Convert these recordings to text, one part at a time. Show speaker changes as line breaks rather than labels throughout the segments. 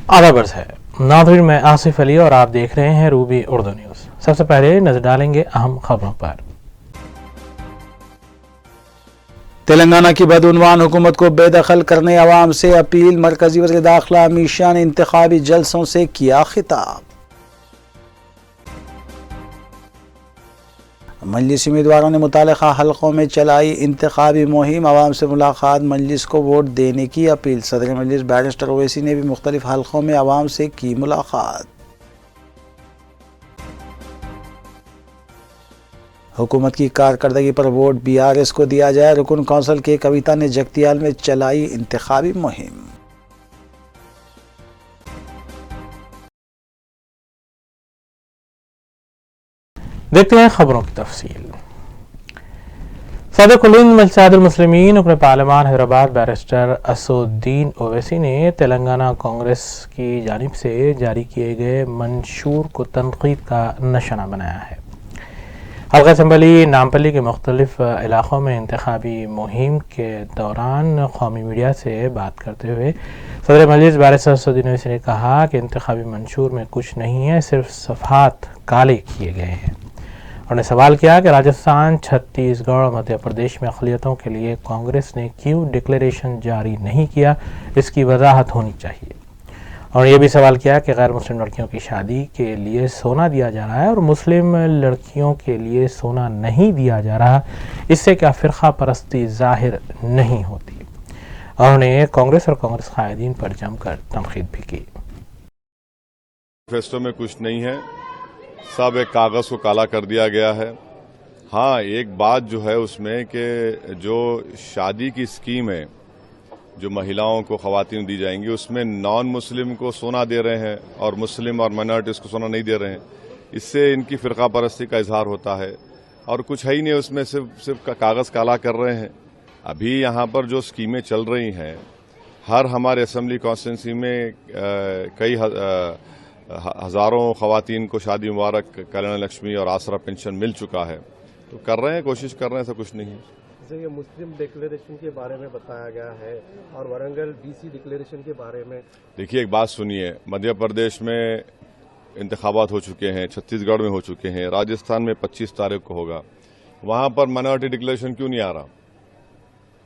आदाब है नाज़रीन, मैं आसिफ अली और आप देख रहे हैं रूबी उर्दू न्यूज़। सबसे पहले नजर डालेंगे अहम खबरों पर।
तेलंगाना की बदउनवान हुकूमत को बेदखल करने अवाम से अपील। मरकजी वज़ीर दाखिला अमित शाह ने इंतखाबी जलसों से किया खिताब। मजलिसी उम्मीदवारों ने मुतालिका हलकों में चलाई इंतखाबी मुहिम। अवाम से मुलाकात, मजलिस को वोट देने की अपील। सदर मजलिस बैरिस्टर ओवैसी ने भी मुख्तलिफ हलकों में अवाम से की मुलाकात। हुकूमत की कारकर्दगी पर वोट BRS को दिया जाए। रुकन कौंसिल के कविता ने जगतियाल में चलाई इंतखाबी मुहिम।
देखते हैं खबरों की तफसील। सदर कुल हिंद इत्तेहादुल मुस्लिमीन रुकन पार्लियामान हैदराबाद बैरिस्टर असदुद्दीन ओवैसी ने तेलंगाना कांग्रेस की जानिब से जारी किए गए मंशूर को तनकीद का निशाना बनाया है। हल्का असम्बली नामपल्ली के मुख्तलिफ इलाक़ों में इंतखाबी मुहिम के दौरान कौमी मीडिया से बात करते हुए सदर मजलिस बैरिस्टर असदुद्दीन ओवैसी ने कहा कि इंतखाबी मंशूर में कुछ नहीं है, सिर्फ सफ़हात काले किए गए हैं। उन्होंने सवाल किया कि राजस्थान, छत्तीसगढ़ और मध्य प्रदेश में अक़लियतों के लिए कांग्रेस ने क्यों डिक्लेरेशन जारी नहीं किया, इसकी वजाहत होनी चाहिए। और ये भी सवाल किया कि गैर मुस्लिम लड़कियों की शादी के लिए सोना दिया जा रहा है और मुस्लिम लड़कियों के लिए सोना नहीं दिया जा रहा, इससे क्या फ़िरक़ा परस्ती ज़ाहिर नहीं होती। उन्होंने कांग्रेस और कांग्रेस कायदीन पर जमकर तनक़ीद भी की।
मैनिफेस्टो में कुछ नहीं है, सब एक कागज़ को काला कर दिया गया है। हाँ, एक बात जो है उसमें कि जो शादी की स्कीम है, जो महिलाओं को ख़वातीन दी जाएंगी, उसमें नॉन मुस्लिम को सोना दे रहे हैं और मुस्लिम और माइनॉरिटीज़ को सोना नहीं दे रहे हैं। इससे इनकी फ़िरक़ा परस्ती का इजहार होता है और कुछ है ही नहीं, उसमें सिर्फ कागज़ काला कर रहे हैं। अभी यहाँ पर जो स्कीमें चल रही हैं, हर हमारे असम्बली कॉन्स्टिट्यूंसी में कई हज़ारों ख़वातीन को शादी मुबारक, कल्याण लक्ष्मी और आसरा पेंशन मिल चुका है। तो कर रहे हैं, कोशिश कर रहे हैं, ऐसा कुछ नहीं है।
जैसे ये मुस्लिम डिक्लेरेशन के बारे में बताया गया है और वरंगल BC डिक्लेरेशन के बारे में।
देखिए, एक बात सुनिए, मध्य प्रदेश में इंतखाबात हो चुके हैं, छत्तीसगढ़ में हो चुके हैं, राजस्थान में 25 तारीख को होगा। वहाँ पर माइनॉरिटी डिक्लेरेशन क्यों नहीं आ रहा?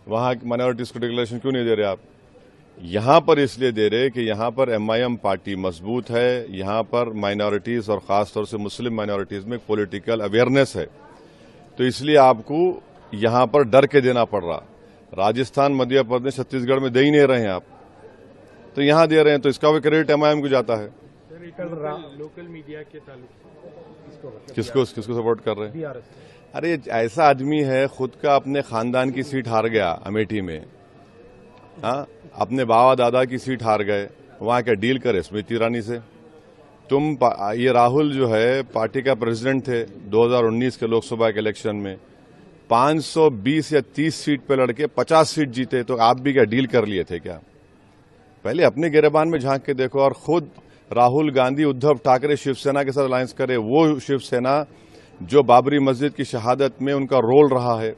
वहाँ माइनॉरिटीज़ को डिक्लेरेशन क्यों नहीं दे रहे आप? यहाँ पर इसलिए दे रहे कि यहाँ पर MIM पार्टी मजबूत है, यहाँ पर माइनॉरिटीज़ और ख़ासतौर से मुस्लिम माइनॉरिटीज़ में पॉलिटिकल अवेयरनेस है, तो इसलिए आपको यहाँ पर डर के देना पड़ रहा। राजस्थान, मध्य प्रदेश, छत्तीसगढ़ में दे ही नहीं रहे हैं आप, तो यहाँ दे रहे हैं, तो इसका भी क्रेडिट MIM को जाता है।
लोकल मीडिया के ताल्लुक
किसको सपोर्ट कर रहे हैं?
BRS।
अरे, ऐसा आदमी है, खुद का अपने खानदान की सीट हार गया अमेठी में, हाँ, अपने बाबा दादा की सीट हार गए, वहाँ क्या डील करे स्मृति ईरानी से? ये राहुल जो है पार्टी का प्रेसिडेंट थे 2019 के लोकसभा के इलेक्शन में, 520 या 30 सीट पे लड़के 50 सीट जीते, तो आप भी क्या डील कर लिए थे क्या? पहले अपने गिरेबान में झांक के देखो। और खुद राहुल गांधी, उद्धव ठाकरे शिवसेना के साथ अलायंस करे, वो शिवसेना जो बाबरी मस्जिद की शहादत में उनका रोल रहा है।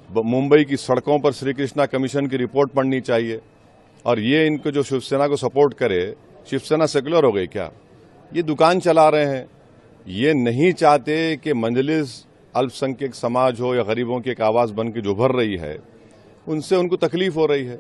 मुंबई की सड़कों पर श्री कृष्णा कमीशन की रिपोर्ट पढ़नी चाहिए। और ये इनको जो शिवसेना को सपोर्ट करे, शिवसेना सेकुलर हो गई क्या? ये दुकान चला रहे हैं। ये नहीं चाहते कि मजलिस अल्पसंख्यक समाज हो या गरीबों की एक आवाज़ बन के जो उभर रही है, उनसे उनको तकलीफ हो रही है,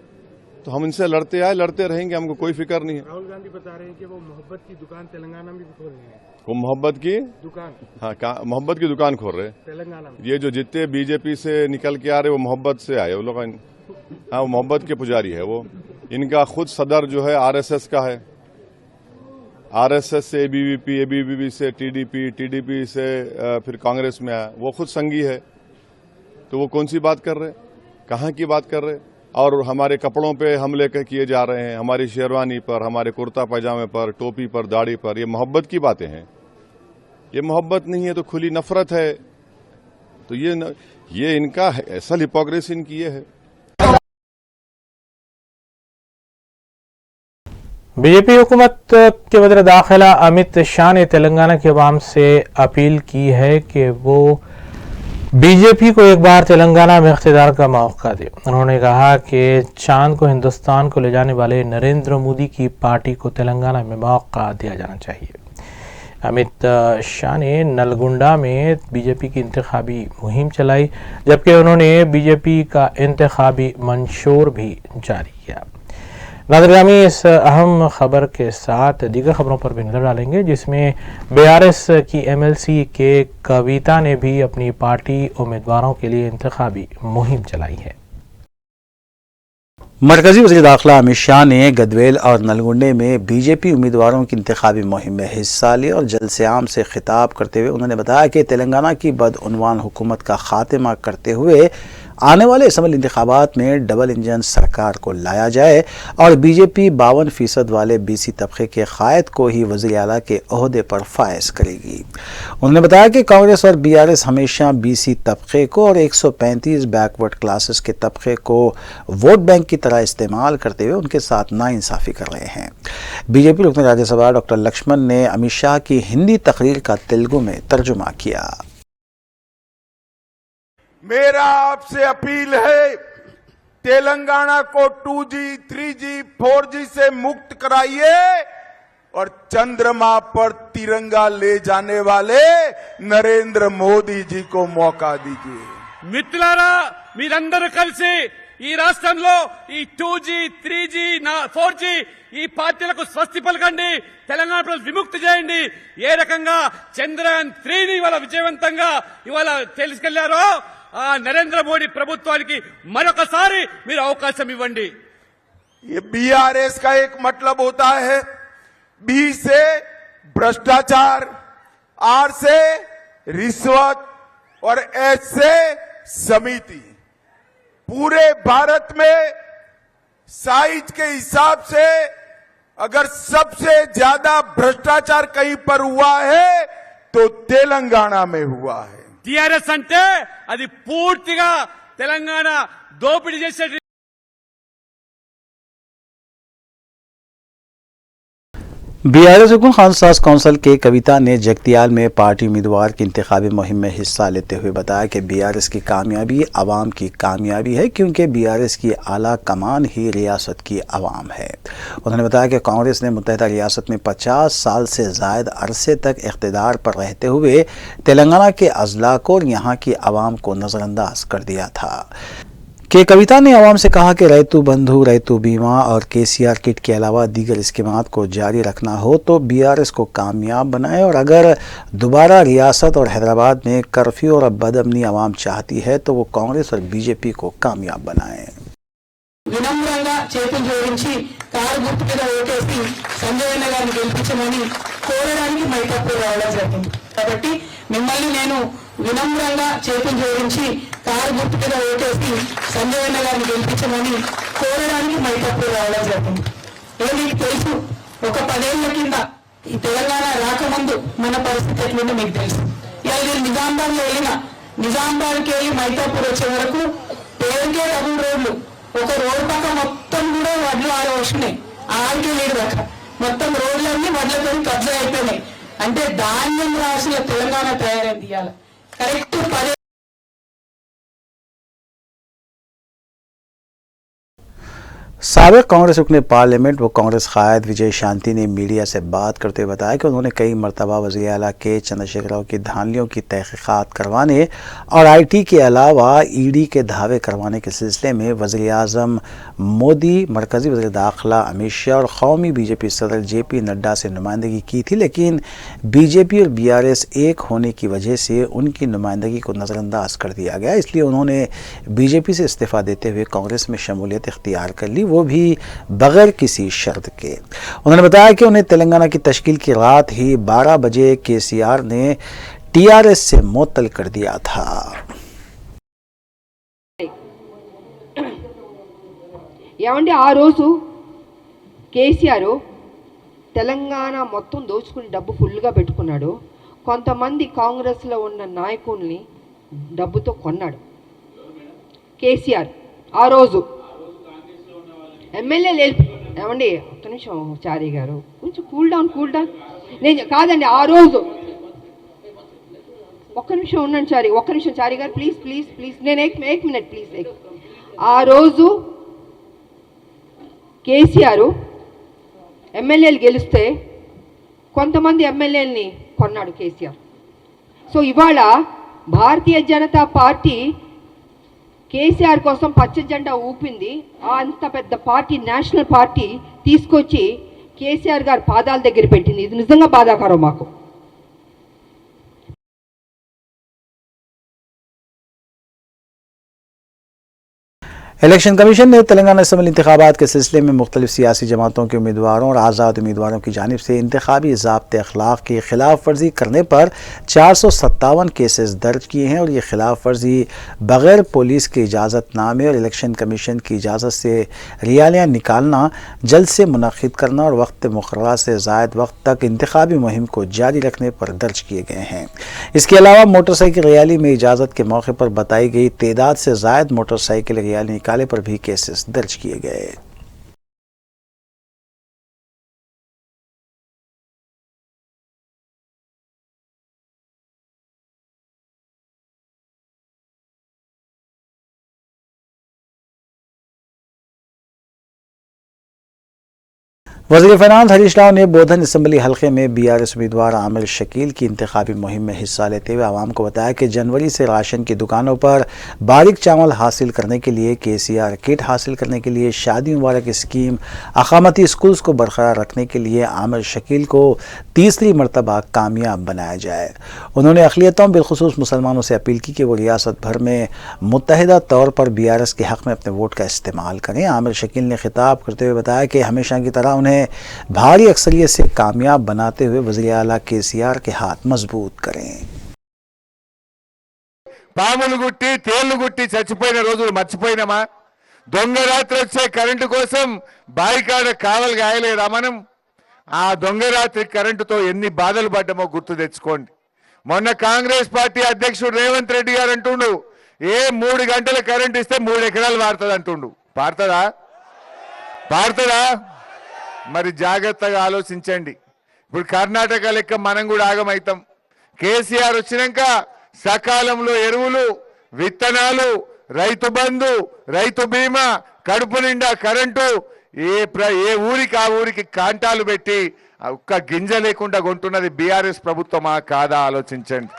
तो हम इनसे लड़ते आए, लड़ते रहेंगे, हमको कोई फिक्र नहीं है।
राहुल गांधी बता रहे हैं कि वो मोहब्बत की दुकान तेलंगाना में भी खोल रहे हैं।
वो मोहब्बत की
दुकान,
हाँ, मोहब्बत की दुकान खोल रहे
तेलंगाना में।
ये जो जितने बीजेपी से निकल के आ रहे वो मोहब्बत से आए, वो लोग, हाँ, वो मोहब्बत के पुजारी है। वो इनका खुद सदर जो है RSS का है, RSS से ABVP से TDP से फिर कांग्रेस में आया, वो खुद संगी है। तो वो कौन सी बात कर रहे, कहाँ की बात कर रहे? और हमारे कपड़ों पे हमले किए जा रहे हैं, हमारी शेरवानी पर, हमारे कुर्ता पैजामे पर, टोपी पर, दाढ़ी पर। ये मोहब्बत की बातें हैं? ये मोहब्बत नहीं है, तो खुली नफरत है। तो ये इनका ऐसा हिपोक्रेसी इनकी ये है।
बीजेपी हुकूमत के वज़ीर दाखिला अमित शाह ने तेलंगाना के अवाम से अपील की है कि वो बीजेपी को एक बार तेलंगाना में इख्तिदार का मौका दे। उन्होंने कहा कि चांद को हिंदुस्तान को ले जाने वाले नरेंद्र मोदी की पार्टी को तेलंगाना में मौका दिया जाना चाहिए। अमित शाह ने नलगुंडा में बीजेपी की इंतखाबी मुहिम चलाई, जबकि उन्होंने बीजेपी का इंतखाबी मंशूर भी जारी किया। नादरगामी इस अहम खबर के साथ दीगर खबरों पर भी नजर डालेंगे, जिसमें बीआरएस की एमएलसी के कविता ने भी अपनी पार्टी उम्मीदवारों के लिए इंतखाबी मुहिम चलाई है।
मरकजी वज़ीर दाखिला अमित शाह ने गदवेल और नलगुंडे में बीजेपी उम्मीदवारों की इंतखाबी मुहिम में हिस्सा लिया और जलसे आम से खिताब करते हुए उन्होंने बताया कि तेलंगाना की बदउनवान हुकूमत का खात्मा करते हुए आने वाले असम्बली इंतखाबात में डबल इंजन सरकार को लाया जाए और बीजेपी 52% वाले बीसी तबके के कायद को ही वज़ीर आला के ओहदे पर फायज करेगी। उन्होंने बताया कि कांग्रेस और बीआरएस हमेशा बीसी तबके को और 135 बैकवर्ड क्लासेस के तबके को वोट बैंक की तरह इस्तेमाल करते हुए उनके साथ नाइंसाफ़ी कर रहे हैं। बीजेपी रुकन राज्यसभा डॉक्टर लक्ष्मण ने अमित शाह की हिंदी तकरीर का तेलुगु में तर्जुमा किया।
मेरा आपसे अपील है, तेलंगाना को 2G, 3G, 4G से मुक्त कराइए और चंद्रमा पर तिरंगा ले जाने वाले नरेंद्र मोदी जी को मौका दीजिए।
మిత్రులారా, మీరందరూ కలిసి ఈ రాష్ట్రంలో ఈ 2G, 3G, 4G ఈ పార్టీలకు స్వస్తి పలకండి, తెలంగాణ ప్రజలు విముక్తి చేయండి। ఏ రకంగా చంద్రయాన్ 3ని ఇవాళ విజయవంతంగా ఇవాళ తీసుకెళ్లారో ఆ నరేంద్ర మోడీ ప్రభుత్వానికి మరొకసారి మీరు అవకాశం ఇవ్వండి।
ये बीआरएस का एक मतलब होता है बी से भ्रष्टाचार, आर से रिश्वत और एच से समिति। पूरे भारत में साइज के हिसाब से अगर सबसे ज्यादा भ्रष्टाचार कहीं पर हुआ है तो तेलंगाना में हुआ है।
టీఆర్ఎస్ అంటే అది పూర్తిగా తెలంగాణ దోపిడీ చేసే
बीआरएस हुकुम खानसाज काउंसिल के कविता ने जगतियाल में पार्टी उम्मीदवार की इंतखाबी मुहिम में हिस्सा लेते हुए बताया कि बीआरएस की कामयाबी आवाम की कामयाबी है, क्योंकि बीआरएस की आला कमान ही रियासत की आवाम है। उन्होंने बताया कि कांग्रेस ने मुत्तहिदा रियासत में 50 साल से ज़ायद अरसे तक इख्तिदार पर रहते हुए तेलंगाना के अजला को और यहाँ की आवाम को नज़रअंदाज कर दिया था। के कविता ने आवाम से कहा कि रैतु बंधु, रैतु बीमा और केसीआर किट के अलावा दीगर स्कीमात को जारी रखना हो तो बीआरएस को कामयाब बनाए और अगर दोबारा रियासत और हैदराबाद में कर्फ्यू और बदअमनी आवाम चाहती है तो वो कांग्रेस और बीजेपी को कामयाब बनाए।
వినమ్రంగా చేతులు జోడించి కారు గుర్తు మీద ఓటేసి సంజయ్ అన్న గారిని గెలిపించమని కోరడానికి మైకప్పు రావడం జరిగింది। కాబట్టి మిమ్మల్ని నేను వినమ్రంగా చేతులు జోడించి కారు గుర్తు మీద ఓటేసి సంజయ్ అన్న గారిని గెలిపించమని కోరడానికి మైకప్పు రావడం జరిగింది। మీకు తెలుసు, ఒక 10 ఏళ్ల కింద ఈ తెలంగాణ రాకముందు మన పరిస్థితి ఎట్లుందో మీకు తెలుసు। ఇవాళ నేను నిజామాబాద్లో వెళ్ళిన, నిజామాబాద్కి వెళ్ళి మైకప్పు వచ్చే వరకు పేరుకే డబుల్ రోడ్లు, ఒక రోడ్ పక్క మొత్తం కూడా వడ్లు ఆడవస్తున్నాయి, ఆడికి నీడు దాకా మొత్తం రోడ్లన్నీ వడ్లతో కబ్జా అయిపోయినాయి। అంటే ధాన్యం రాసిన తెలంగాణ తయారైంది ఇవాళ కరెక్ట్ 10।
साबिक कांग्रेस रुकने पार्लियामेंट व कांग्रेस कायद विजय शांति ने मीडिया से बात करते हुए बताया कि उन्होंने कई मरतबा वज़ीर आला के चंद्रशेखर राव की धांधलियों की तहकीकात करवाने और आईटी के अलावा ईडी के दावे करवाने के सिलसिले में वज़ीर आज़म मोदी, मरकज़ी वज़ीर दाखिला अमित शाह और कौमी बीजेपी सदर जेपी नड्डा से नुमाइंदगी की थी, लेकिन बीजेपी और बीआरएस एक होने की वजह से उनकी नुमाइंदगी को नज़रअंदाज कर दिया गया। इसलिए उन्होंने बीजेपी से इस्तीफ़ा देते हुए कांग्रेस में शमूलियत इख्तियार कर ली, वो भी बगैर किसी शर्त के। उन्होंने बताया कि उन्हें तेलंगाना की तश्कील की रात ही 12 बजे केसीआर ने टीआरएस से मुअत्तल कर दिया था।
ఏమండి ఆ రోజు కేసీఆర్ తెలంగాణ మొత్తం దోచుకుని డబ్బు ఫుల్గా పెట్టుకున్నాడు, కొంతమంది కాంగ్రెస్లో ఉన్న నాయకుల్ని డబ్బుతో కొన్నాడు కేసీఆర్ ఆ రోజు। ఎమ్మెల్యేలు ఏమండి ఒక్క నిమిషం చారీ గారు, కొంచెం కూల్ డౌన్ నేను కాదండి, ఆ రోజు ఒక్క నిమిషం ఉండండి చారి, ఒక్క నిమిషం చారి గారు, ప్లీజ్ ప్లీజ్ ప్లీజ్. నేను ఏక్ మినిట్ ప్లీజ్. ఆ రోజు కేసీఆర్ ఎమ్మెల్యేలు గెలిస్తే కొంతమంది ఎమ్మెల్యేలని కొన్నాడు కేసీఆర్. సో ఇవాళ భారతీయ జనతా పార్టీ కేసీఆర్ కోసం పచ్చ జెండా ఊపింది. అంత పెద్ద పార్టీ, నేషనల్ పార్టీ తీసుకొచ్చి కేసీఆర్ గారు పాదాల దగ్గర పెట్టింది. ఇది నిజంగా బాధాకరం మాకు.
इलेक्शन कमीशन ने तेलंगाना असम्बली इंतखाबात के सिलसिले में मुख्तलिफ सियासी जमातों के उम्मीदवारों और आज़ाद उम्मीदवारों की जानिब से इंतखाबी ज़ाब्ते अखलाक की खिलाफ वर्जी करने पर 457 केसेस दर्ज किए हैं और ये खिलाफ वर्जी बग़ैर पुलिस के इजाज़तनामे और इलेक्शन कमीशन की इजाज़त से रैलियाँ निकालना, जल्द से मुनक़िद करना और वक्त मुक़र्रर से ज़ायद वक्त तक इंतखाबी मुहिम को जारी रखने पर दर्ज किए गए हैं। इसके अलावा मोटरसाइकिल रैली में इजाज़त के मौके पर बताई गई तादाद से ज़ायद मोटरसाइकिल रैली निकाले पर भी केसेस दर्ज किए गए। वज़ीर फ़िनांस हरीश राव ने बोधन असम्बली हल्के में बीआरएस उम्मीदवार आमिर शकील की इंतखाबी मुहिम में हिस्सा लेते हुए आवाम को बताया कि जनवरी से राशन की दुकानों पर बारीक चावल हासिल करने के लिए, केसीआर किट हासिल करने के लिए, शादी मुबारक स्कीम, अकामती स्कूल्स को बरकरार रखने के लिए आमिर शकील को तीसरी मरतबा कामयाब बनाया जाए। उन्होंने अक़लियतों बिलखुसूस मुसलमानों से अपील की कि वो रियासत भर में मुत्तहिदा तौर पर बीआरएस के हक़ में अपने वोट का इस्तेमाल करें। आमिर शकील ने खिताब करते हुए बताया कि हमेशा की तरह उन्हें भारी अक्सरियत से कामयाब बनाते हुए वज़ीर आला केसीआर के हाथ मजबूत करें।
పాములు గుట్టి తేళ్లు గుట్టి చచ్చిపోయిన రోజులు మర్చిపోయినామా? దొంగ రాత్రి వచ్చే కరెంటు కోసం బాయికాడ కావలి గాయలేదా మనం? ఆ దొంగ రాత్రి కరెంటుతో ఎన్ని బాధలు పడ్డామో గుర్తు తెచ్చుకోండి. మొన్న కాంగ్రెస్ పార్టీ అధ్యక్షుడు రేవంత్ రెడ్డి గారు అంటుండు, ఏ 3 గంటల కరెంట్ ఇస్తే 3 ఎకరాలు వాడుతుంది అంటుండు. పారుతుందా? మరి జాగ్రత్తగా ఆలోచించండి. ఇప్పుడు కర్ణాటక లెక్క మనం కూడా ఆగమైతాం. కేసీఆర్ వచ్చినాక సకాలంలో ఎరువులు, విత్తనాలు, రైతు బంధు, రైతు బీమా, కడుపు నిండా కరెంటు, ఏ ఊరికి ఆ ఊరికి కాంటాలు పెట్టి ఒక్క గింజ లేకుండా కొంటున్నది బీఆర్ఎస్ ప్రభుత్వమా కాదా ఆలోచించండి.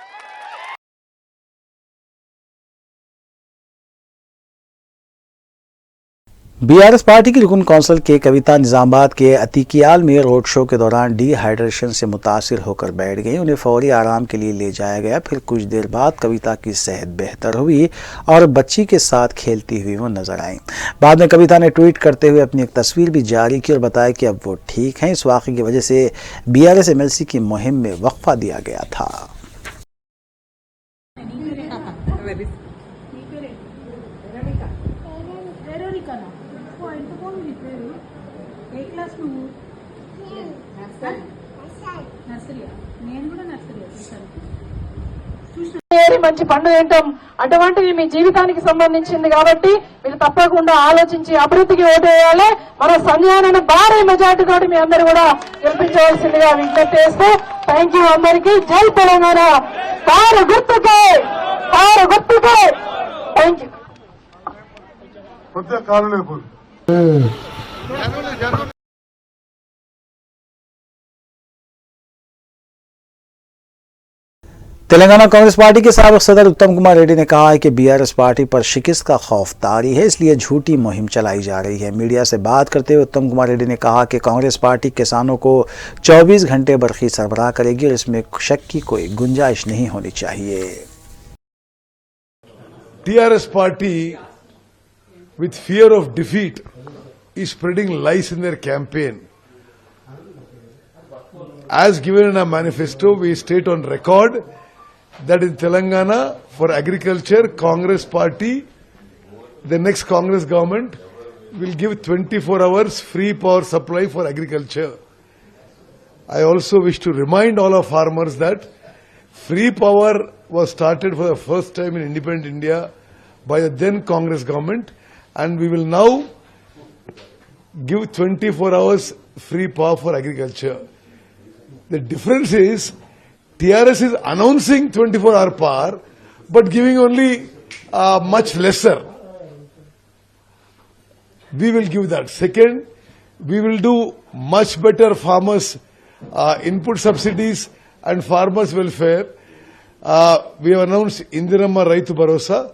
बीआरएस पार्टी की रुकन कौंसिल के कविता निजामाबाद के अतीकियाल में रोड शो के दौरान डिहाइड्रेशन से मुतासिर होकर बैठ गई। उन्हें फौरी आराम के लिए ले जाया गया। फिर कुछ देर बाद कविता की सेहत बेहतर हुई और बच्ची के साथ खेलती हुई वो नजर आई। बाद में कविता ने ट्वीट करते हुए अपनी एक तस्वीर भी जारी की और बताया कि अब वो ठीक हैं। इस वाक़े की वजह से बीआरएस एमएलसी की मुहिम में वक्फा दिया गया था।
మంచి పండుగ ఏంటో అటువంటివి మీ జీవితానికి సంబంధించింది కాబట్టి మీరు తప్పకుండా ఆలోచించి అభివృద్ధికి ఓటేయాలి. మన సంజయనను భారీ మెజార్టీ తోటి మీ అందరూ కూడా గెలిపించవలసిందిగా విజ్ఞప్తి చేస్తూ థ్యాంక్ యూ అందరికీ. జై తెలంగాణ. కారు గుర్తుకే thank you.
Telangana Congress party के साबिक सदर उत्तम कुमार रेड्डी ने कहा है कि बीआरएस पार्टी पर शिकस्त का खौफ तारी है, इसलिए झूठी मुहिम चलाई जा रही है। मीडिया से बात करते हुए उत्तम कुमार रेड्डी ने कहा कि कांग्रेस पार्टी किसानों को 24 घंटे बरखी सरबराह करेगी और इसमें शक की कोई गुंजाइश नहीं होनी चाहिए।
TRS party, with fear of defeat, is spreading lies in their campaign. As given in our manifesto, we state on record that in Telangana, for agriculture, Congress party, the next Congress government will give 24 hours free power supply for agriculture. I also wish to remind all our farmers that free power was started for the first time in independent India by the then Congress government, and we will now give 24 hours free power for agriculture. The difference is TRS is announcing 24-hour power, but giving only much lesser. We will give that. Second, we will do much better farmers' input subsidies and farmers' welfare. We have announced Indiramma Raitu Bharosa,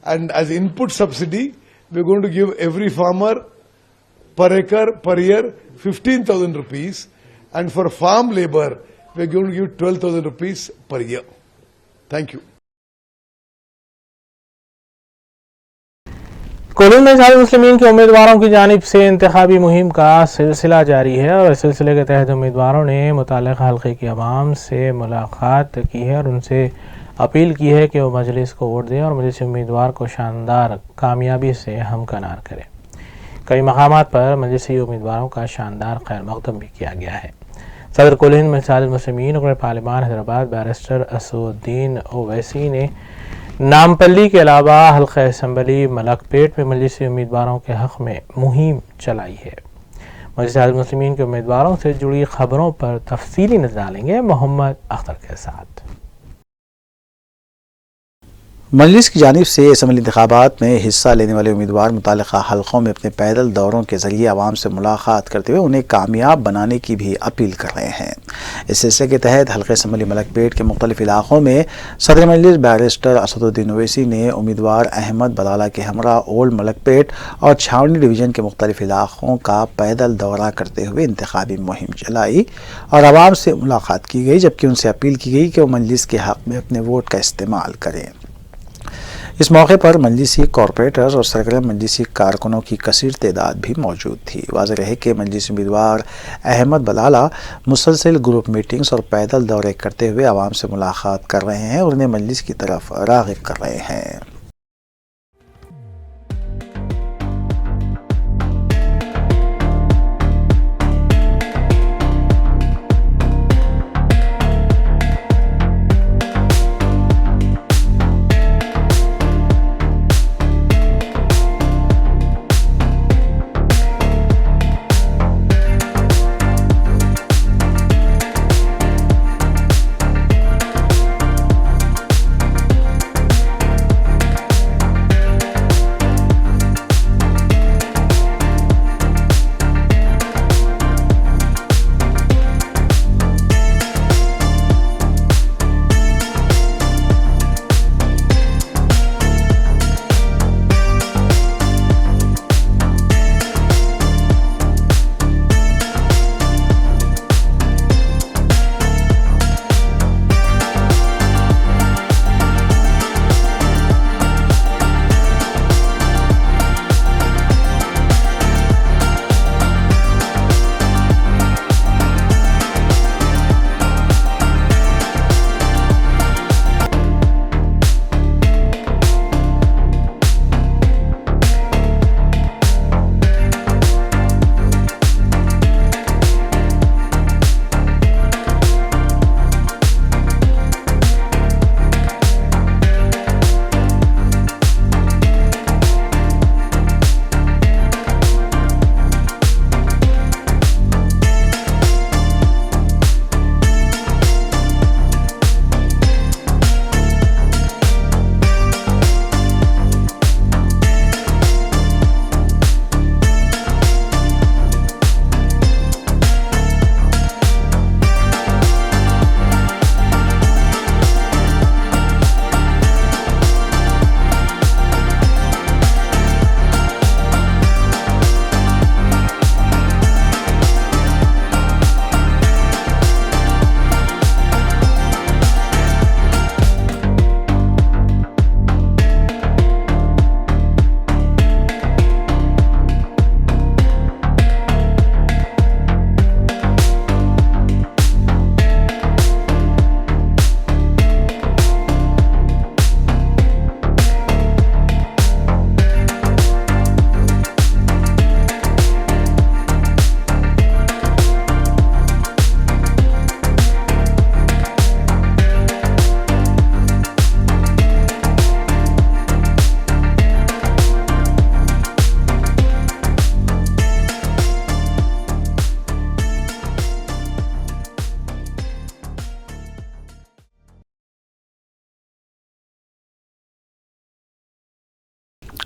and as input subsidy, we are going to give every farmer per acre per year 15,000 rupees, and for farm labor, we are going to give 12,000 rupees per year. Thank you.
कोल्हिन में इत्तेहाद मुस्लिमीन के उम्मीदवारों की जानिब से इंतखाबी मुहिम का सिलसिला जारी है और इस सिलसिले के तहत उम्मीदवारों ने मुताल्लिक़ा हल्के की आवाम से मुलाकात की है और उनसे अपील की है कि वो मजलिस को वोट दें और मजलिस उम्मीदवार को शानदार कामयाबी से हमकनार करें। कई मकामात पर मजलिसी उम्मीदवारों का शानदार खैर मक़दम भी किया गया है। सदर कोल्हिन में इत्तेहाद मुस्लिमीन और पार्लिमान हैदराबाद बैरिस्टर असदुद्दीन ओवैसी ने नामपल्ली के अलावा हल्का असम्बली मलकपेट में मजलिसी उम्मीदवारों के हक़ में मुहिम चलाई है। इत्तेहाद मुस्लिमीन के उम्मीदवारों से जुड़ी खबरों पर तफसीली नज़र डालेंगे मोहम्मद अख्तर के साथ।
मजलिस की जानिब से असम्बली इंतखाबात में हिस्सा लेने वाले उम्मीदवार मुताल्लिक़ा हल्कों में अपने पैदल दौरों के ज़रिए आवाम से मुलाकात करते हुए उन्हें कामयाब बनाने की भी अपील कर रहे हैं। इस सिलसिले के तहत हल्के असम्बली मलकपेट के मुख्तलिफ इलाक़ों में सदर मजलिस बैरिस्टर असदुद्दीन ओवैसी ने उम्मीदवार अहमद बलाला के हमरा ओल्ड मलकपेट और छावनी डिवीज़न के मुख्तलिफ इलाक़ों का पैदल दौरा करते हुए इंतखाबी मुहिम चलाई और आवाम से मुलाकात की गई, जबकि उनसे अपील की गई कि वो मजलिस के हक़ में अपने वोट का इस्तेमाल करें। इस मौके पर मजलिसी कॉरपोरेटर्स और सरगर्म मजलिसी कारकुनों की कसीर तादाद भी मौजूद थी। वाज़ेह रहे कि मजलिसी उम्मीदवार अहमद बलाला मुसलसल ग्रुप मीटिंग्स और पैदल दौरे करते हुए आवाम से मुलाकात कर रहे हैं और उन्हें मजलिस की तरफ राग़िब कर रहे हैं।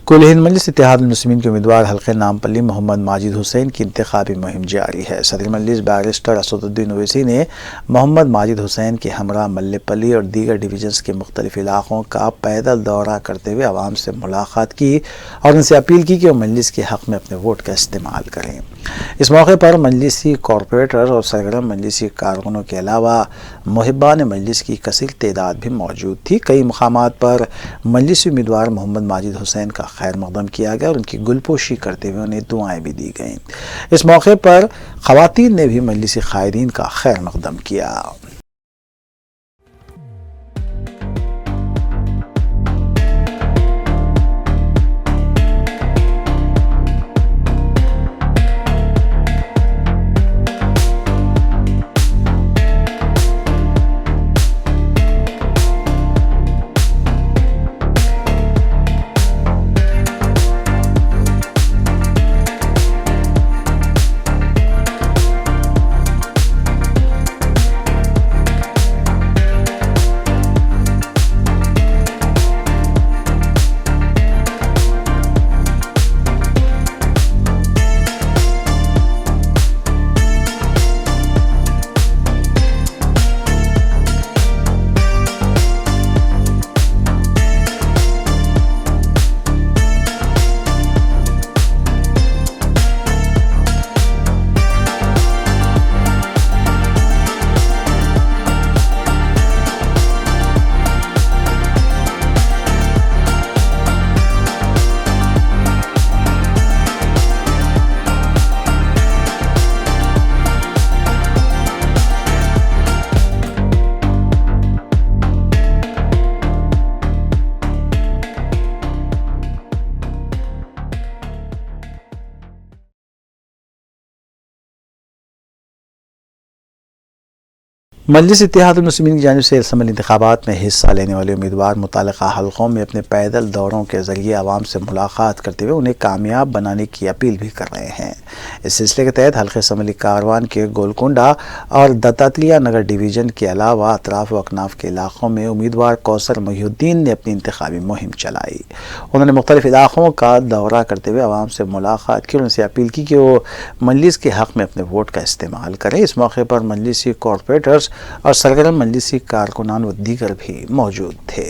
कुल हिंद मजलिस इत्तेहादुल मुस्लिमीन के उम्मीदवार हल्के नामपल्ली मोहम्मद माजिद हुसैन की इंतखाबी मुहिम जारी है। सदर मजलिस बैरिस्टर असदुद्दीन ओवैसी ने मोहम्मद माजिद हुसैन के हमरा मल्लेपल्ली और दीगर डिवीजन्स के मुख्तलिफ इलाकों का पैदल दौरा करते हुए आवाम से मुलाकात की और उनसे अपील की कि वो मजलिस के हक़ में अपने वोट का इस्तेमाल करें। इस मौके पर मजलिसी कॉरपोरेटर और सरगर्म मजलिसी कारकुनों के अलावा मुहिब्बान मजलिस की कसीर तादाद भी मौजूद थी। कई मकामात पर मजलिसी उम्मीदवार मोहम्मद माजिद हुसैन का खैर मकदम किया गया और उनकी गुलपोशी करते हुए उन्हें दुआएं भी दी गईं। इस मौके पर ख़वातीन ने भी मजलिसी क़ायदीन का खैर मकदम किया। मजलिस इत्तेहादुल मुस्लिमीन की जानिब से असम्बली इंतखाबात में हिस्सा लेने वाले उम्मीदवार मुतालिका हलकों में अपने पैदल दौरों के ज़रिए आवाम से मुलाकात करते हुए उन्हें कामयाब बनाने की अपील भी कर रहे हैं। इस सिलसिले के तहत हल्के असम्बली कारवान के गोलकुंडा और दत्तात्रेय नगर डिवीज़न के अलावा अतराफ व अकनाफ के इलाकों में उम्मीदवार कौसर मोहिउद्दीन ने अपनी इंतखाबी मुहिम चलाई। उन्होंने मुख्तलिफ इलाकों का दौरा करते हुए आवाम से मुलाकात की और उनसे अपील की कि वो मजलिस के हक़ में अपने वोट का इस्तेमाल करें। इस मौके पर मजलिसी कॉरपोरेटर्स और सरगर्म मजलिसी कारकुनान व दीगर भी मौजूद थे।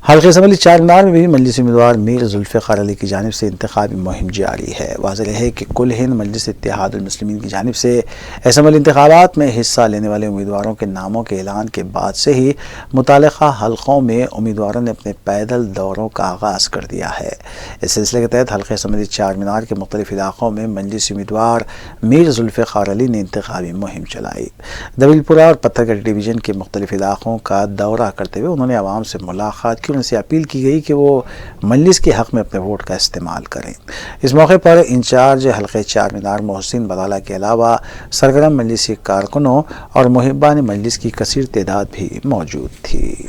हल्के असम्बली चारमीनार में भी मजलिस उम्मीदवार मीर जुल्फ़िकार अली की जानिब से इंतखाबी मुहिम जारी है। वाज़ेह है कि कुल हिंद मजलिस इत्तेहादुल मुस्लिमीन की जानिब से असम्बली इंतखाबात में हिस्सा लेने वाले उम्मीदवारों के नामों के ऐलान के बाद से ही मुतालिका हल्कों में उम्मीदवारों ने अपने पैदल दौरों का आगाज़ कर दिया है। इस सिलसिले के तहत हल्के असम्बली चारमीनार के मुख्तलिफ इलाकों में मजलिस उम्मीदवार मीर जुल्फ़िकार अली ने इंतखाबी मुहिम चलाई। दबिलपुरा और पत्थरगढ़ डिवीज़न के मुख्तलिफ इलाकों का दौरा करते हुए उन्होंने आवाम से मुलाकात की। उनसे अपील की गई कि वो मजलिस के हक़ में अपने वोट का इस्तेमाल करें। इस मौके पर इंचार्ज हल्के चारमीनार मोहसिन बलाला के अलावा सरगर्म मजलिसी कारकुनों और मुहिब्बान मजलिस की कसीर तादाद भी मौजूद थी।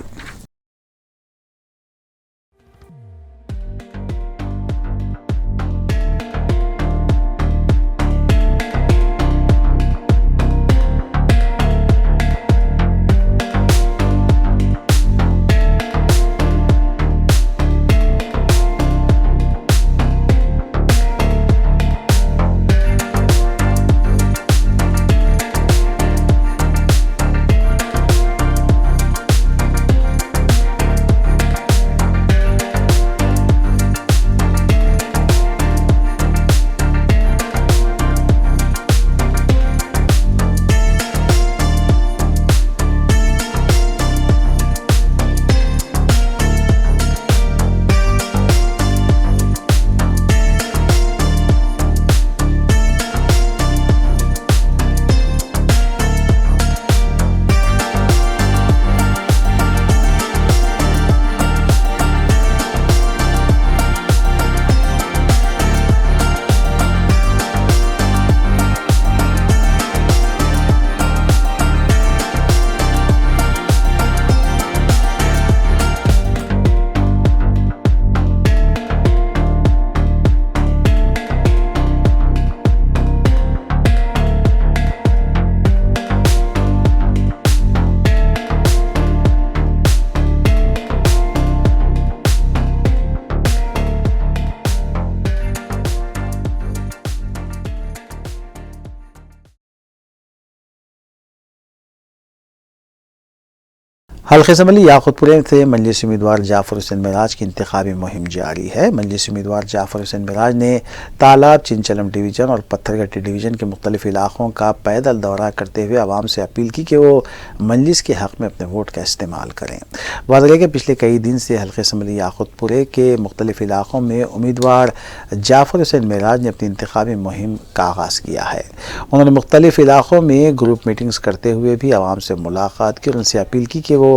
हल्के असम्बली याकूतपुर से मजलिस उम्मीदवार जाफर हुसैन मिराज की इंतखाबी मुहिम जारी है। मजलिस उम्मीदवार जाफर हुसैन मिराज ने तालाब, चिंचलम डिवीज़न और पत्थरगट्टी डिवीज़न के मुख्तलिफ इलाकों का पैदल दौरा करते हुए आवाम से अपील की कि वो मजलिस के हक़ में अपने वोट का इस्तेमाल करें। वाज़ेह के पिछले कई दिन से हल्के असम्बली याकूतपुर के मुख्तलिफ इलाकों में उम्मीदवार जाफर हुसैन मिराज ने अपनी इंतखाबी मुहिम का आगाज़ किया है। उन्होंने मुख्तलिफ इलाकों में ग्रुप मीटिंग्स करते हुए भी आवाम से मुलाकात की और उनसे अपील की कि वो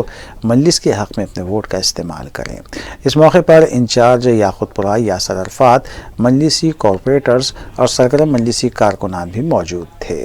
मजलिस के हक़ में अपने वोट का इस्तेमाल करें। इस मौके पर इंचार्ज याकूतपुरा यासर अरफात, मजलिसी कॉरपोरेटर्स और सरगर्म मजलिसी कारकुनान भी मौजूद थे।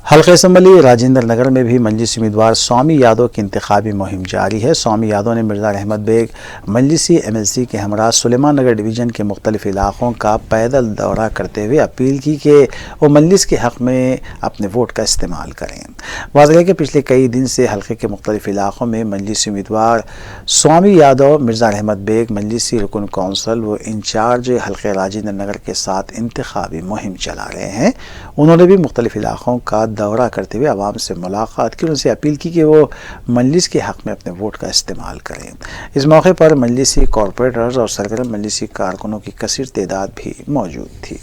हल्के असम्बली राजेंद्र नगर में भी मजलिसी उम्मीदवार स्वामी यादव की इंतखाबी मुहिम जारी है। स्वामी यादव ने मिर्जा रहमत बेग मजलिसी MLC के हमरा सुलेमान नगर डिवीज़न के मुख्तलिफ इलाकों का पैदल दौरा करते हुए अपील की कि वो मजलिस के हक़ में अपने वोट का इस्तेमाल करें। वाज़ह है कि पिछले कई दिन से हल्के के मुख्तलिफ इलाकों में मजलिसी उम्मीदवार स्वामी यादव मिर्जा रहमत बेग मजलिसी रुकन कौंसल व इंचार्ज हल्के राजेंद्र नगर के साथ इंतखाबी मुहिम चला रहे हैं। उन्होंने भी मुख्तलिफ इलाकों का दौरा करते हुए आवाम से मुलाकात की, उनसे अपील की कि वो मजलिस के हक़ में अपने वोट का इस्तेमाल करें। इस मौके पर मजलिसी कॉरपोरेटर्स और सरगर्म मजलिसी कारकुनों की कसीर तादाद भी मौजूद थी।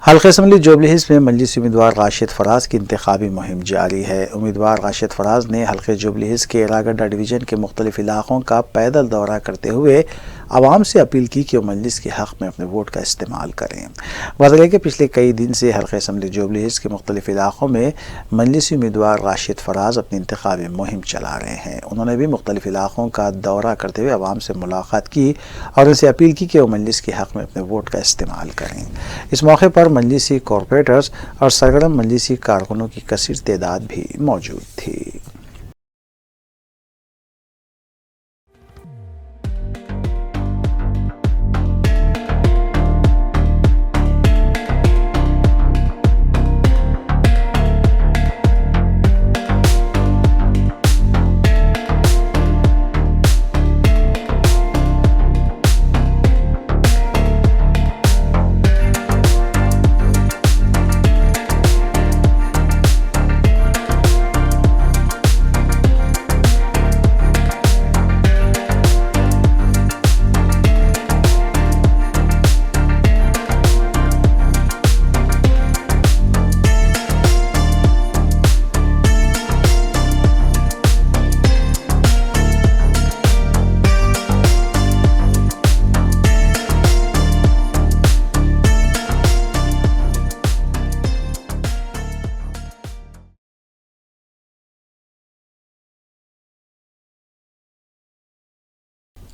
हल्के असम्बली जुबली हिल्स में मजलिसी उम्मीदवार राशिद फराज की इंतखाबी मुहिम जारी है। उम्मीदवार राशिद फराज ने हल्के जुबली हिल्स के एरागड्डा डिवीज़न के मुख्तलिफ इलाकों का पैदल दौरा करते हुए आवाम से अपील की कि वो मजलिस के हक़ में अपने वोट का इस्तेमाल करें। वाज़ह है कि पिछले कई दिन से हल्के असम्बली जुबली हिल्स के मुख्तलिफ इलाकों में मजलिसी उम्मीदवार राशिद फराज अपनी इंतखाबी मुहिम चला रहे हैं। उन्होंने भी मुख्तलिफ इलाकों का दौरा करते हुए आवाम से मुलाकात की और उनसे अपील की कि वो मजलिस के हक़ में अपने वोट का इस्तेमाल करें। इस मौके पर मजलिसी कॉरपोरेटर्स और सरगर्म मजलिसी कारकुनों की कसीर तादाद भी मौजूद थी।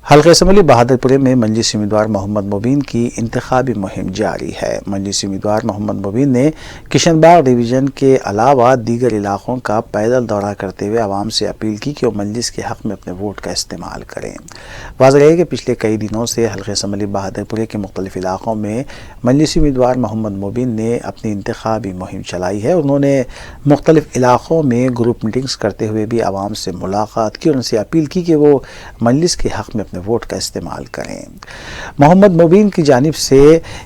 हल्के असम्बली बहादुरपुर में मजलिसी उम्मीदवार मोहम्मद मुबीन की इंतखाबी मुहिम जारी है। मजलिसी उम्मीदवार मोहम्मद मुबीन ने किशनबाग डिवीज़न के अलावा दीगर इलाकों का पैदल दौरा करते हुए आवाम से अपील की कि वो मजलिस के हक़ में अपने वोट का इस्तेमाल करें। वाज़ह है कि पिछले कई दिनों से हल्के असम्बली बहादुरपुर के मुख्तलिफ इलाकों में मजलिसी उम्मीदवार मोहम्मद मुबीन ने अपनी इंतखाबी मुहिम चलाई है। उन्होंने मुख्तलिफ इलाकों में ग्रुप मीटिंग्स करते हुए भी आवाम से मुलाकात की और उनसे अपील की कि वो मजलिस के हक़ में वोट का इस्तेमाल करें। मोहम्मद मुबीन की जानिब से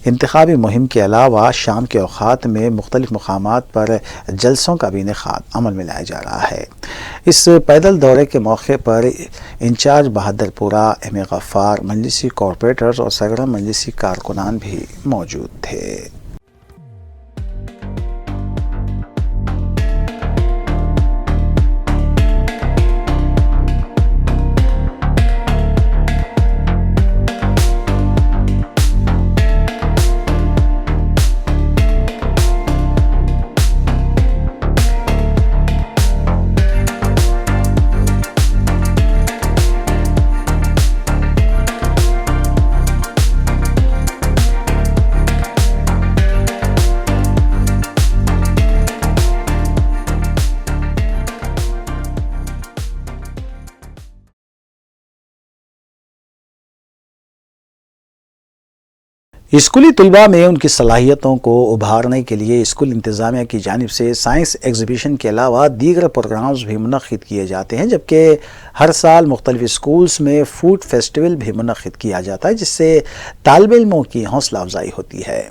इंतखाबी मुहिम के अलावा शाम के औक़ात में मुख्तलिफ मकामात पर जलसों का भी इनेकाद अमल में लाया जा रहा है। इस पैदल दौरे के मौके पर इंचार्ज बहादुरपुरा M.A. गफ्फार, मजलिसी कॉरपोरेटर्स और सरगर्म मजलिसी कारकुनान भी मौजूद थे। स्कूली तलबा में उनकी सलाहियतों को उभारने के लिए स्कूल इंतज़ामिया की जानिब से साइंस एग्जीबिशन के अलावा दीगर प्रोग्राम्स भी मुनक़्क़िद किए जाते हैं, जबकि हर साल मुख्तलिफ स्कूल्स में फूड फेस्टिवल भी मुनक़्क़िद किया जाता है, जिससे तालिब इल्मों की हौसला अफजाई होती है।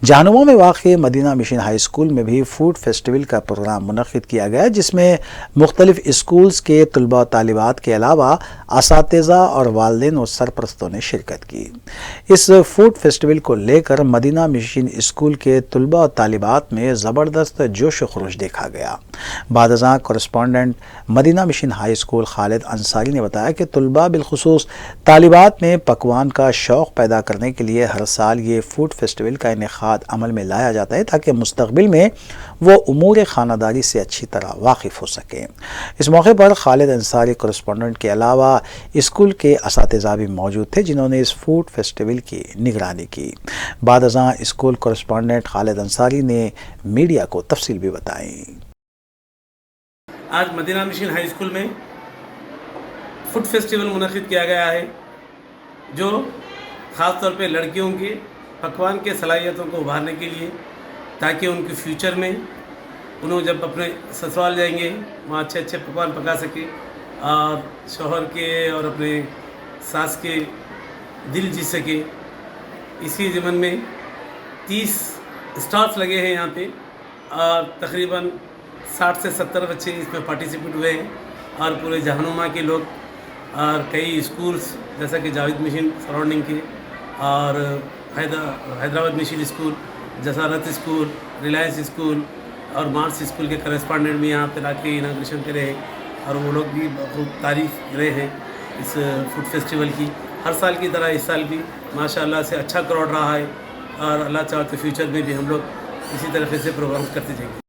जहानुमा में वाक़ मदीना मिशन हाई स्कूल में भी फूड फेस्टिवल का प्रोग्राम मुनक़्क़िद किया गया, जिसमें मुख्तलिफ स्कूल्स के तलबा तालिबात के अलावा असातिज़ा और वालिदैन और सरपरस्तों ने शिरकत की। इस फूड फेस्टिवल को लेकर मदीना मिशन स्कूल के तलबा और तालिबात में ज़बरदस्त जोश व खरोश देखा गया। Badshah correspondent Madina mission high school Khalid Ansari ने बताया कि तलबा बिलखुसूस तालिबात में पकवान का शौक़ पैदा करने के लिए हर साल ये फूड फेस्टिवल का इनेकाद अमल में लाया जाता है, ताकि मुस्तक़बिल में वो उमूर खानादारी से अच्छी तरह वाकिफ़ हो सकें। इस मौके पर खालिद अंसारी कॉरेस्पॉन्डेंट के अलावा स्कूल के असातिज़ा भी मौजूद थे, जिन्होंने इस फूड फेस्टिवल की निगरानी की। बादशाह स्कूल कॉरेस्पॉन्डेंट खालिद अंसारी ने मीडिया को तफसील भी बताई।
आज मदीना मिशन हाई स्कूल में फूड फेस्टिवल मुनक़्क़िद किया गया है, जो ख़ास तौर पे लड़कियों के पकवान के सलाहियतों को उभारने के लिए, ताकि उनके फ्यूचर में उन्होंने जब अपने ससुराल जाएंगे वहाँ अच्छे अच्छे पकवान पका सके और शौहर के और अपने सास के दिल जीत सके। इसी ज़मन में 30 स्टॉल्स लगे हैं यहाँ पे और तकरीबन 60 से 70 बच्चे इसमें पार्टिसिपेट हुए हैं और पूरे जहानुमा के लोग और कई स्कूल्स जैसा कि जावेद मिशन सराउंडिंग के और Hyderabad mission school, Jasarat school, Reliance school और मार्स स्कूल के करेस्पॉन्डेंट भी यहाँ पे लाके इनाग्रेशन पे रहे और वो लोग भी बहुत तारीफ़ रहे हैं इस फूड फेस्टिवल की। हर साल की तरह इस साल भी माशाल्लाह से अच्छा क्राउड रहा है और अल्लाह चाहे तो फ्यूचर में भी हम लोग इसी तरह से प्रोग्राम करते जाएंगे।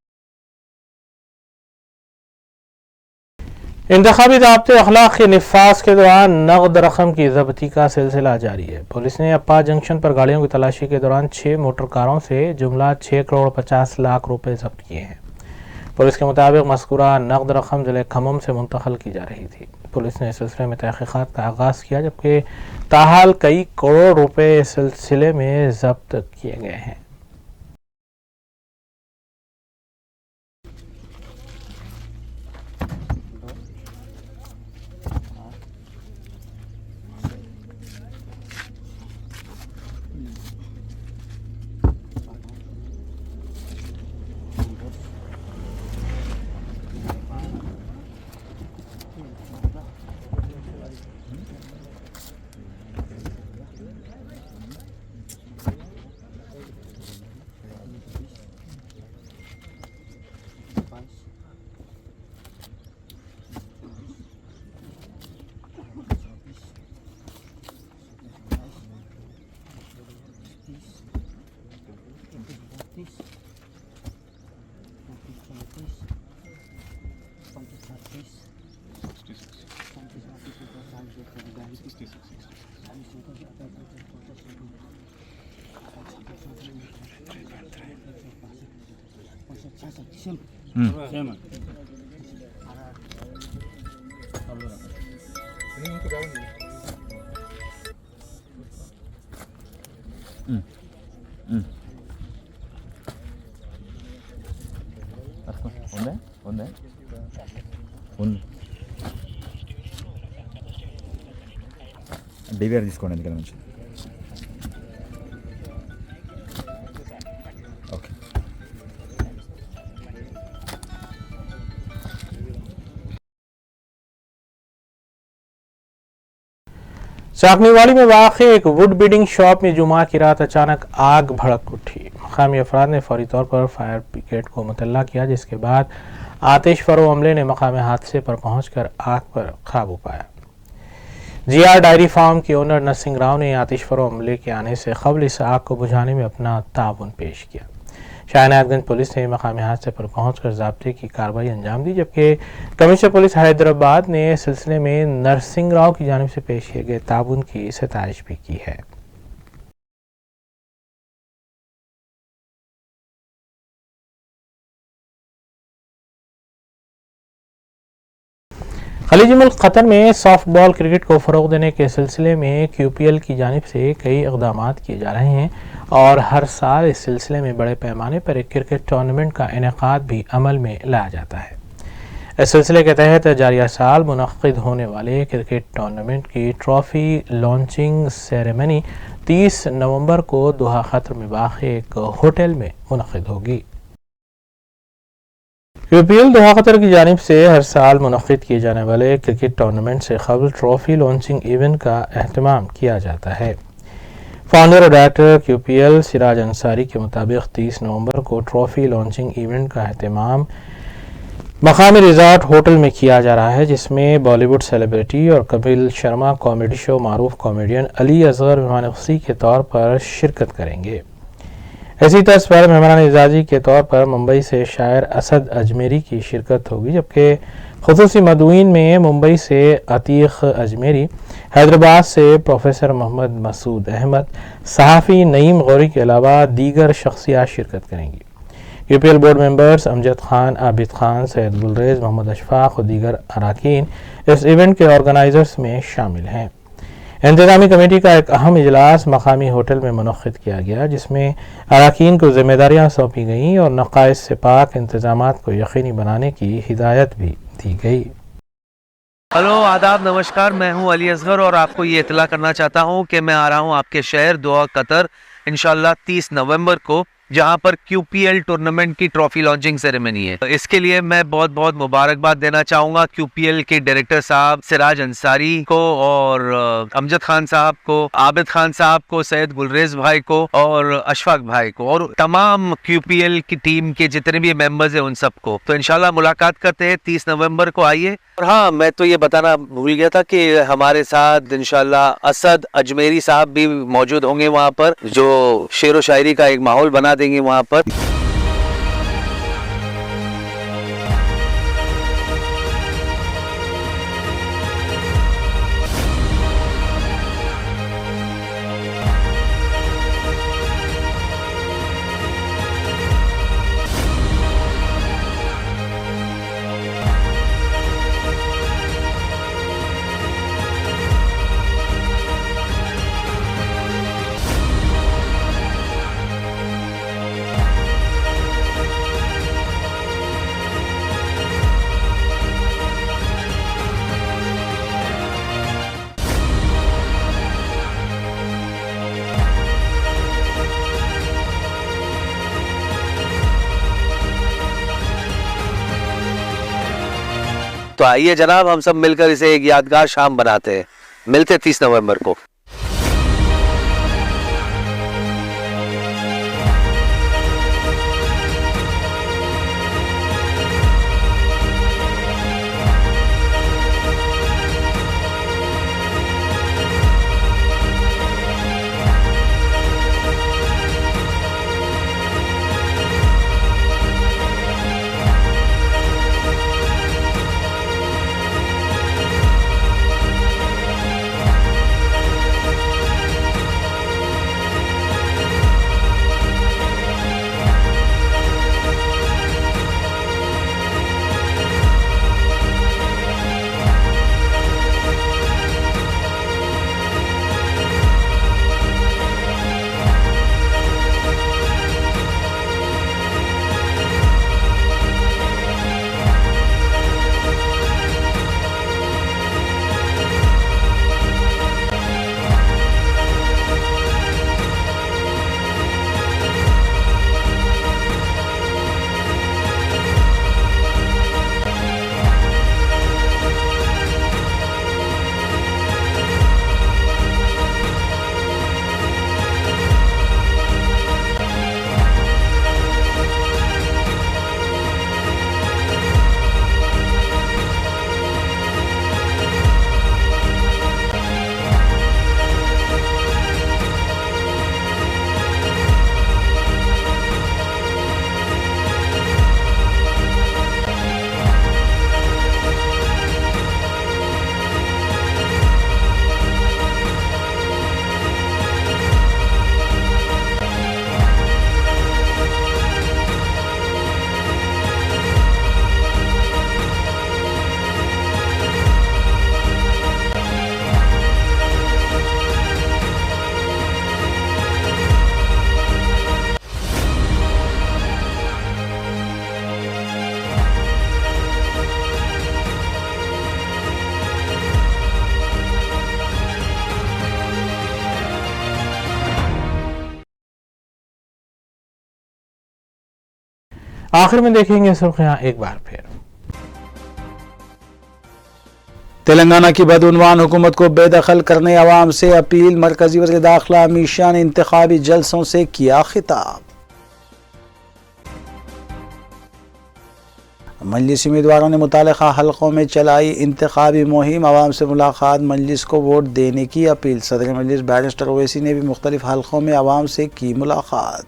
इंतखाबी ज़ाब्ते अखलाक के नफाज के दौरान नगद रकम की ज़ब्ती का सिलसिला जारी है। पुलिस ने अप्पा जंक्शन पर गाड़ियों की तलाशी के दौरान 6 मोटर कारों से जुमला 6 करोड़ 50 लाख रुपए जब्त किए हैं। पुलिस के मुताबिक मज़कूरा नगद रकम ज़िले खम्मम से मुंतकिल की जा रही थी। पुलिस ने इस सिलसिले में तहक़ीक़ात का आगाज़ किया, जबकि ताहाल कई करोड़ रुपए इस सिलसिले में जब्त किए गए हैं।
డివిఆర్ తీసుకోండి ఎందుకని మంచి ఓకే
चाकनीवाली में वाक़ एक वुड बिडिंग शॉप में जुमा की रात अचानक आग भड़क उठी। मकामी अफराद ने फौरी तौर पर फायर ब्रिगेड को मुतल्ला किया, जिसके बाद आतिश फरो अमले ने मकामी हादसे पर पहुंचकर आग पर काबू पाया। जीआर डायरी फार्म के ओनर नरसिंह राव ने आतिश फरो अमले के आने से कबल इस आग को बुझाने में अपना ताउन पेश किया। शाहनायातगंज पुलिस ने मकामी हादसे पर पहुंचकर ज़ाब्ते की कार्रवाई अंजाम दी, जबकि कमिश्नर पुलिस हैदराबाद ने इस सिलसिले में नरसिंह राव की जानिब से पेश किए गए ताउन की सताइश भी की है। खलीजी मुल्क कतर में सॉफ्ट बॉल क्रिकेट को फ़रोग़ देने के सिलसिले में QPL की जानिब से कई इक़दाम किए जा रहे हैं और हर साल इस सिलसिले में बड़े पैमाने पर एक क्रिकेट टूर्नामेंट का इनेकाद भी अमल में लाया जाता है। इस सिलसिले के तहत जारिया साल मुनक़्क़िद होने वाले क्रिकेट टूर्नामेंट की ट्रॉफ़ी लॉन्चिंग सेरेमनी 30 नवंबर को दोहा कतर में वाक़ एक होटल में मुनक़्क़िद होगी। QPL दोहा कतर की जानिब से हर साल मुनक़्क़िद किए जाने वाले क्रिकेट टूर्नामेंट से क़ब्ल ट्रॉफ़ी लॉन्चिंग इवेंट का अहतमाम किया जाता है। फाउंडर और डायरेक्टर QPL सिराज अंसारी के मुताबिक 30 नवंबर को ट्रॉफ़ी लॉन्चिंग इवेंट का अहतमाम मकामी रिज़ॉर्ट होटल में किया जा रहा है, जिसमें बॉलीवुड सेलिब्रिटी और कपिल शर्मा कॉमेडी शो मारूफ कॉमेडियन अली असगर मेहमान ख़ुसूसी के तौर पर शिरकत करेंगे। इसी तर्ज पर मेहमान एजाज़ी के तौर पर मुंबई से शायर असद अजमेरी की शिरकत होगी, जबकि ख़ुसूसी मदऊइन में मुंबई से अतीक़ अजमेरी, हैदराबाद से प्रोफेसर मोहम्मद मसूद अहमद, सहाफ़ी नईम गौरी के अलावा दीगर शख्सियात शिरकत करेंगी। QPL board members Amjad Khan, Abid Khan, Syed Gulrez, Mohammad Ashfaq और दीगर अरकान इस इवेंट के ऑर्गेनाइजर्स में शामिल हैं। इंतज़ामी कमेटी का एक अहम इजलास मकामी होटल में मुनक़्क़िद किया गया, जिसमें अरकान को जिम्मेदारियाँ सौंपी गईं और नक़ाइस से पाक इंतज़ामात को यकीनी बनाने की हिदायत भी दी गई।
हेलो, आदाब, नमस्कार। मैं हूं अली असगर और आपको ये इतला करना चाहता हूं कि मैं आ रहा हूं आपके शहर दोहा कतर इंशाल्लाह 30 नवंबर को, जहां पर QPL टूर्नामेंट की ट्रॉफी लॉन्चिंग सेरेमनी है। इसके लिए मैं बहुत बहुत मुबारकबाद देना चाहूँगा QPL के डायरेक्टर साहब सिराज अंसारी को और अमजद खान साहब को, आबिद खान साहब को, सैयद गुलरेज भाई को और अशफाक भाई को और तमाम QPL की टीम के जितने भी मेंबर्स हैं उन सबको। तो इंशाल्लाह मुलाकात करते हैं 30 नवंबर को, आइए। और हाँ, मैं तो ये बताना भूल गया था कि हमारे साथ इंशाल्लाह असद अजमेरी साहब भी मौजूद होंगे वहाँ पर, जो शेर व शायरी का एक माहौल बना देंगे वहाँ पर। तो आइए जनाब, हम सब मिलकर इसे एक यादगार शाम बनाते हैं। मिलते 30 नवंबर को।
आखिर में देखेंगे सुर्खियां एक बार फिर।
तेलंगाना की बदउनवान हुकूमत को बेदखल करने अवाम से अपील। मरकजी वज़ीर दाखिला अमित शाह ने इंतखाबी जलसों से किया खिताब। मजलिसी उम्मीदवारों ने मुतालिका हलकों में चलाई इंतखाबी मुहिम। अवाम से मुलाकात, मजलिस को वोट देने की अपील। सदर मजलिस बैरिस्टर ओवैसी ने भी मुख्तलिफ हलकों में अवाम से की मुलाकात।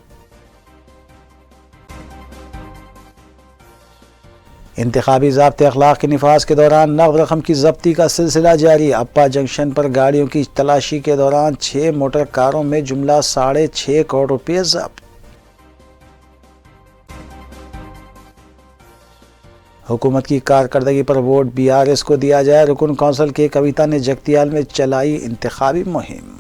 इंतखाबी ज़ाब्ते अखलाक के निफाज के दौरान नक़द रकम की ज़ब्ती का सिलसिला जारी। अप्पा जंक्शन पर गाड़ियों की तलाशी के दौरान 6 मोटर कारों में जुमला 6.5 करोड़ रुपये जब्त। हुकूमत की कारकर्दगी पर वोट BRS को दिया जाए। रुकन कौंसिल के कविता ने जगतियाल में चलाई इंतखाबी मुहिम।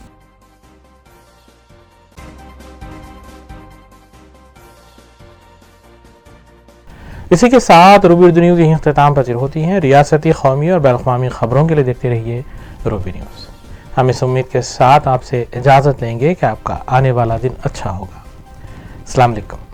इसी के साथ रूबी उर्दू न्यूज़ यहीं इख्तिताम पजीर होती हैं। रियासती, कौमी और बैनुल-अक़वामी खबरों के लिए देखते रहिए रूबी न्यूज़। हम इस उम्मीद के साथ आपसे इजाज़त लेंगे कि आपका आने वाला दिन अच्छा होगा। अस्सलाम वालेकुम।